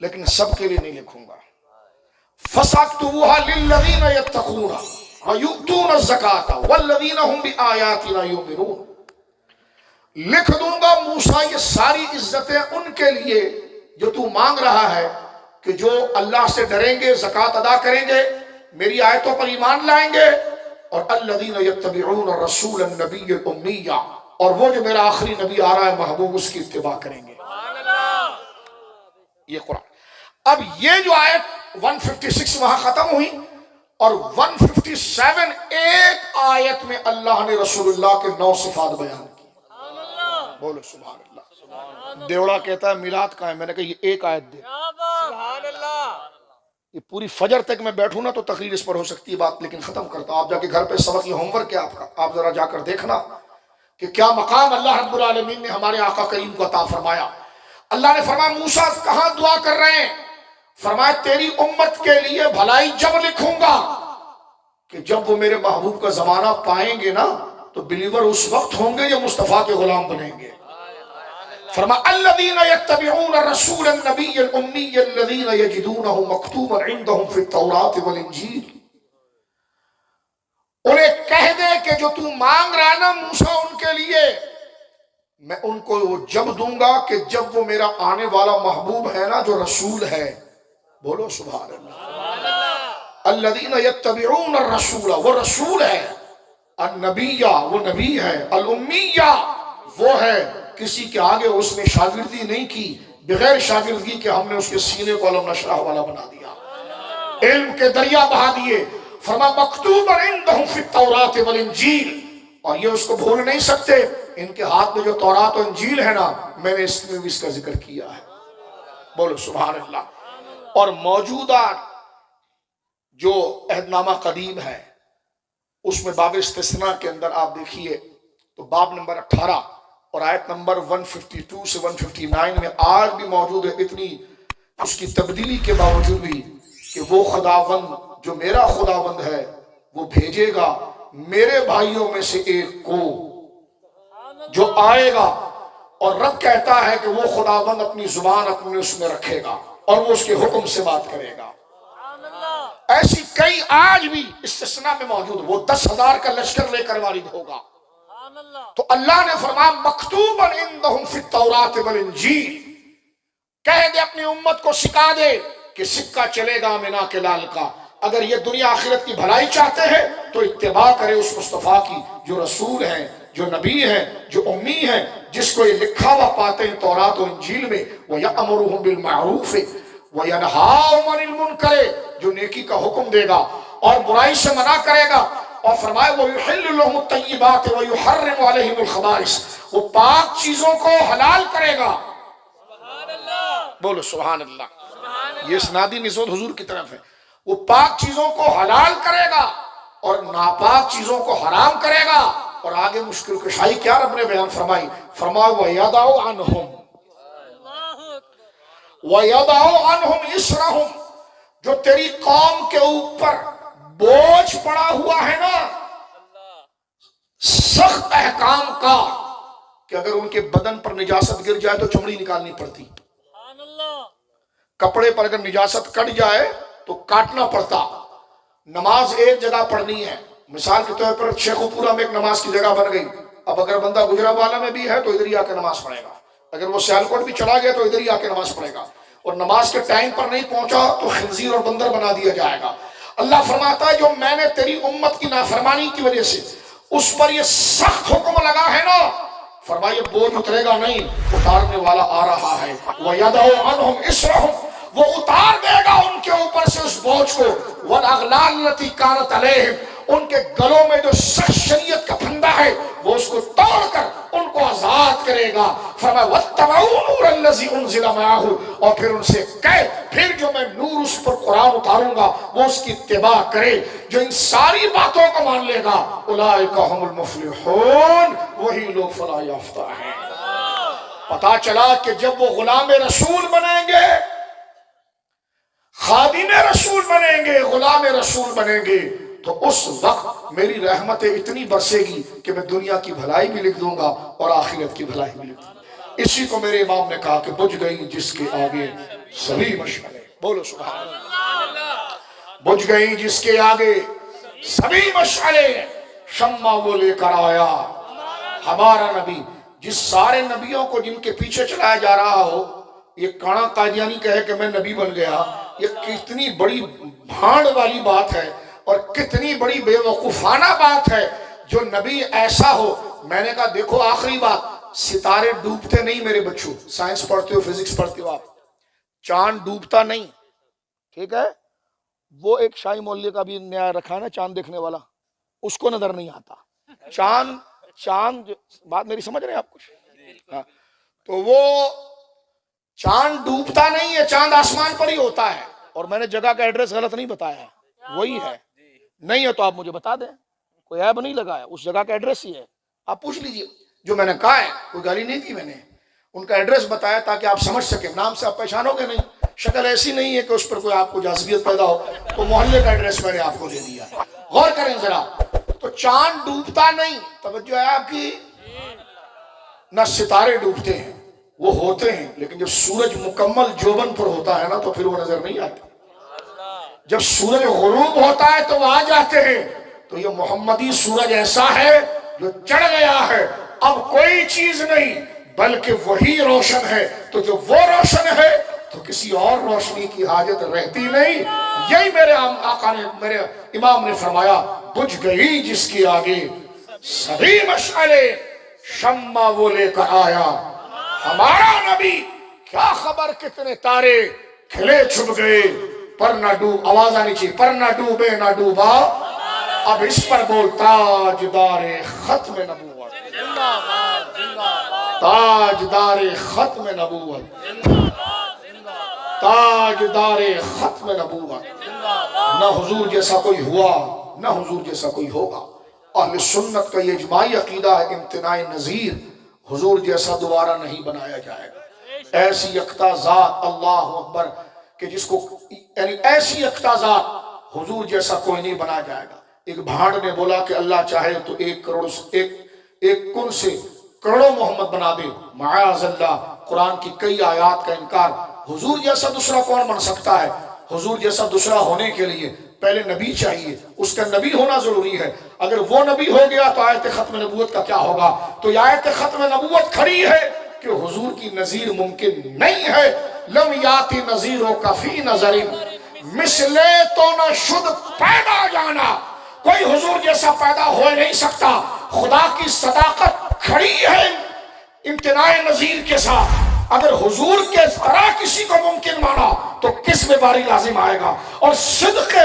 لیکن سب کے لیے نہیں لکھوں گا. فَسَأَكْتُبُهَا لِلَّذِينَ يَتَّقُونَ وَيُؤْتُونَ الزَّكَاةَ وَالَّذِينَ هُمْ بِآيَاتِنَا يُؤْمِنُونَ. لکھ دوں گا موسیٰ یہ ساری عزتیں ان کے لیے جو تو مانگ رہا ہے کہ جو اللہ سے ڈریں گے، زکوٰۃ ادا کریں گے، میری آیتوں پر ایمان لائیں گے، اور الذین یتبعون الرسول النبی الامی، اور وہ جو میرا آخری نبی آ رہا ہے محبوب اس کی اتباع کریں گے. یہ قرآن. اب یہ جو آیت 156 وہاں ختم ہوئی، اور 157 ایک آیت میں اللہ نے رسول اللہ کے 9 صفات بیان کی. بولو سبحان اللہ. دیوڑا کہتا ہے میلاد کہاں ہے؟ میں نے کہا یہ ایک آیت دے. سبحان اللہ. یہ پوری فجر تک میں بیٹھوں نا تو تقریر اس پر ہو سکتی ہے بات، لیکن ختم کرتا ہوں. آپ جا کے گھر پہ سبق، یہ ہوم ورک ہے آپ کا، آپ ذرا جا کر دیکھنا کہ کیا مقام اللہ رب العالمین نے ہمارے آقا کریم کو عطا فرمایا. اللہ نے فرمایا موسیٰ کہاں دعا کر رہے ہیں؟ فرمایا تیری امت کے لیے بھلائی جب لکھوں گا کہ جب وہ میرے محبوب کا زمانہ پائیں گے نا تو بلیور اس وقت ہوں گے جو مصطفیٰ کے غلام بنیں گے. فرمایا الذین یتبعون الرسول النبی الامی الذین یجدونہ مکتوبا عندہم فی التوراۃ والانجیل. انہیں کہہ دے کہ جو تو مانگ رہا نا موسیٰ ان کے لیے، میں ان کو وہ جب دوں گا کہ جب وہ میرا آنے والا محبوب ہے نا جو رسول ہے. بولو سبحان اللہ. الذین یتبعون الرسول، وہ رسول ہے، النبیہ وہ نبی ہے، الامیہ وہ ہے کسی کے آگے اس نے شاگردی نہیں کی، بغیر شاگردگی کے ہم نے اس کے سینے کو علم نشرح والا بنا دیا، علم کے دریا بہا دیے. فرمایا مکتوب عندہم فی التوراۃ والانجیل، اور یہ اس کو بھول نہیں سکتے، ان کے ہاتھ میں جو تورات و انجیل ہے نا میں نے اس میں بھی اس کا ذکر کیا ہے. بولو سبحان اللہ. اور موجودہ جو عہد نامہ قدیم ہے اس میں باب استثناء کے اندر آپ دیکھیے تو باب نمبر 18 اور آیت نمبر 152 سے 159 میں آج بھی موجود ہے. اتنی اس کی تبدیلی کے باوجود بھی کہ وہ خداوند جو میرا خداوند ہے وہ بھیجے گا میرے بھائیوں میں سے ایک کو جو آئے گا، اور رب کہتا ہے کہ وہ خداوند اپنی زبان اپنے اس میں رکھے گا اور وہ اس کے حکم سے بات کرے گا. ایسی کئی آج بھی استثناء میں موجود. وہ 10,000 کا لشکر لے کر وارد ہوگا. تو اللہ نے فرمایا مکتوبا عندہم فی التوراۃ والانجیل، کہہ دے اپنی امت کو، سکھا دے کہ سکہ چلے گا مینا کے لال کا. اگر یہ دنیا آخرت کی بھلائی چاہتے ہیں تو اتباع کرے اس مصطفیٰ کی جو رسول ہیں، جو نبی ہیں، جو امی ہیں، جس کو یہ لکھا ہوا پاتے ہیں تورات و انجیل میں. وَيَأْمُرُهُم بِالْمَعْرُوفِ وَيَنْهَاهُمْ عَنِ الْمُنْكَرِ، جو نیکی کا حکم دے گا اور برائی سے منع کرے گا. اور فرمائے وَيُحِلُّ لَهُمُ الطَّيِّبَاتِ وَيُحَرِّمُ عَلَيْهِمُ الْخَبَائِثَ، وہ پاک چیزوں کو حلال کرے گا. بولو سبحان اللہ. یہ اسنادی نسبت حضور کی طرف ہے. وہ پاک چیزوں کو حلال کرے گا اور ناپاک چیزوں کو حرام کرے گا. اور آگے مشکل کشائی کیا رب نے بیان فرمائی؟ فرمایا وَيَضَعُ عَنْهُمْ إِصْرَهُمْ، جو تیری قوم کے اوپر بوجھ پڑا ہوا ہے نا سخت احکام کا، کہ اگر ان کے بدن پر نجاست گر جائے تو چمڑی نکالنی پڑتی، کپڑے پر اگر نجاست کٹ جائے تو کاٹنا پڑتا. نماز ایک جگہ پڑھنی ہے. مثال کے طور پر شیخ پورا میں ایک نماز کی جگہ بن گئی، اب اگر بندہ گجرانوالہ میں بھی ہے تو ادھر ہی آ کے نماز پڑھے گا، اگر وہ سیالکوٹ بھی چلا گیا تو ادھر ہی آ کے نماز پڑھے گا، اور نماز کے ٹائم پر نہیں پہنچا تو خنزیر اور بندر بنا دیا جائے گا. اللہ فرماتا ہے جو میں نے تیری امت کی نافرمانی کی وجہ سے اس پر یہ سخت حکم لگا ہے نا، فرمائیے بوجھ اترے گا نہیں، اتارنے والا آ رہا ہے. وَيَضَعُ عَنْهُمْ إِصْرَهُمْ، وہ اتار دے گا ان کے اوپر سے اس بوجھ کو. وَالْأَغْلَالَ الَّتِي كَانَتْ عَلَيْهِمْ، ان کے گلوں میں جو سخت شریعت کا پھندا ہے وہ اس کو توڑ کر ان کو آزاد کرے گا. فرمایا وَاتَّبَعُوا نُورَ الَّذِي أُنزِلَ مَعَهُ، اور پھر ان سے کہے پھر جو میں نور اس پر قرآن اتاروں گا وہ اس کی اتباع کرے. جو ان ساری باتوں کو مان لے گا اولئک هم المفلحون، وہی لوگ فلاح یافتہ ہیں. پتا چلا کہ جب وہ غلام رسول بنیں گے، خادم رسول بنیں گے، غلام رسول بنیں گے، تو اس وقت میری رحمت اتنی برسے گی کہ میں دنیا کی بھلائی بھی لکھ دوں گا اور آخرت کی بھلائی بھی لکھ دوں گا. اسی کو میرے امام نے کہا کہ بجھ گئی جس کے آگے سبھی مشعلیں، بولو سبحان اللہ، بجھ گئی جس کے آگے سبھی مشعلیں، شمع وہ لے کر آیا ہمارا نبی۔ جس سارے نبیوں کو جن کے پیچھے چلایا جا رہا ہو، یہ کانا قادیانی کہے کہ میں نبی بن گیا، یہ کتنی بڑی بھانڈ والی بات ہے اور کتنی بڑی بے وقوفانہ بات ہے جو نبی ایسا ہو۔ میں نے کہا دیکھو آخری بات، ستارے ڈوبتے نہیں میرے بچوں، سائنس پڑھتے ہو فزکس پڑھتے ہو آپ، چاند ڈوبتا نہیں، ٹھیک ہے؟ وہ ایک شاہی مولوی کا بھی نیا رکھا ہے نا چاند دیکھنے والا، اس کو نظر نہیں آتا چاند بات میری سمجھ رہے ہیں آپ کچھ؟ ہاں، تو وہ چاند ڈوبتا نہیں ہے، چاند آسمان پر ہی ہوتا ہے۔ اور میں نے جگہ کا ایڈریس غلط نہیں بتایا ہے، وہی ہے، نہیں ہے تو آپ مجھے بتا دیں، کوئی عیب نہیں لگایا، اس جگہ کا ایڈریس ہی ہے، آپ پوچھ لیجئے۔ جو میں نے کہا ہے کوئی گالی نہیں دی، میں نے ان کا ایڈریس بتایا تاکہ آپ سمجھ سکیں، نام سے آپ پہچانو گے نہیں، شکل ایسی نہیں ہے کہ اس پر کوئی آپ کو جاذبیت پیدا ہو، تو محلے کا ایڈریس میں نے آپ کو دے دیا۔ غور کریں ذرا، تو چاند ڈوبتا نہیں، توجہ ہے آپ کی، نہ ستارے ڈوبتے ہیں، وہ ہوتے ہیں، لیکن جب سورج مکمل جوبن پر ہوتا ہے نا تو پھر وہ نظر نہیں آتے، جب سورج غروب ہوتا ہے تو وہ آ جاتے ہیں۔ تو یہ محمدی سورج ایسا ہے جو چڑھ گیا ہے، اب کوئی چیز نہیں بلکہ وہی روشن ہے، تو جو وہ روشن ہے تو کسی اور روشنی کی حاجت رہتی نہیں۔ یہی میرے آقا نے، میرے امام نے فرمایا، بجھ گئی جس کے آگے سبھی مشعلیں، شمع وہ لے کر آیا ہمارا نبی۔ کیا خبر کتنے تارے کھلے چھپ گئے، پر نہ ڈوب، آواز آنی چاہیے، پر نہ ڈوبے نہ ڈوبا، اب اس پر بول تاجدار ختم نبوت، تاجدار ختم نبوت، تاجدار ختم نبوت۔ نہ حضور جیسا کوئی ہوا، نہ حضور جیسا کوئی ہوگا۔ اہل سنت کا یہ اجماعی عقیدہ ہے، امتناع نظیر، حضور جیسا دوبارہ نہیں بنایا جائے گا۔ ایسی یکتا ذات، اللہ اکبر، کہ جس کو، یعنی ایسی یکتا ذات حضور جیسا کوئی نہیں بنا جائے گا۔ ایک بھانڈ نے بولا کہ اللہ چاہے تو ایک کن سے کروڑوں محمد بنا دے، معاذ اللہ، قرآن کی کئی آیات کا انکار۔ حضور جیسا دوسرا کون بن سکتا ہے؟ حضور جیسا دوسرا ہونے کے لیے پہلے نبی چاہیے، اس کا نبی ہونا ضروری ہے۔ اگر وہ نبی ہو گیا تو آیت ختم نبوت کا کیا ہوگا؟ تو یہ آیت ختم نبوت کھڑی ہے کہ حضور کی نظیر ممکن نہیں ہے۔ لم یاتی نظیروں کا فی نظر مثلے تو نہ شد پیدا جانا، کوئی حضور جیسا پیدا ہو نہیں سکتا۔ خدا کی صداقت کھڑی ہے امتناع نظیر کے ساتھ۔ اگر حضور کے طرح کسی کو ممکن مانا تو کس میں باری لازم آئے گا، اور صدق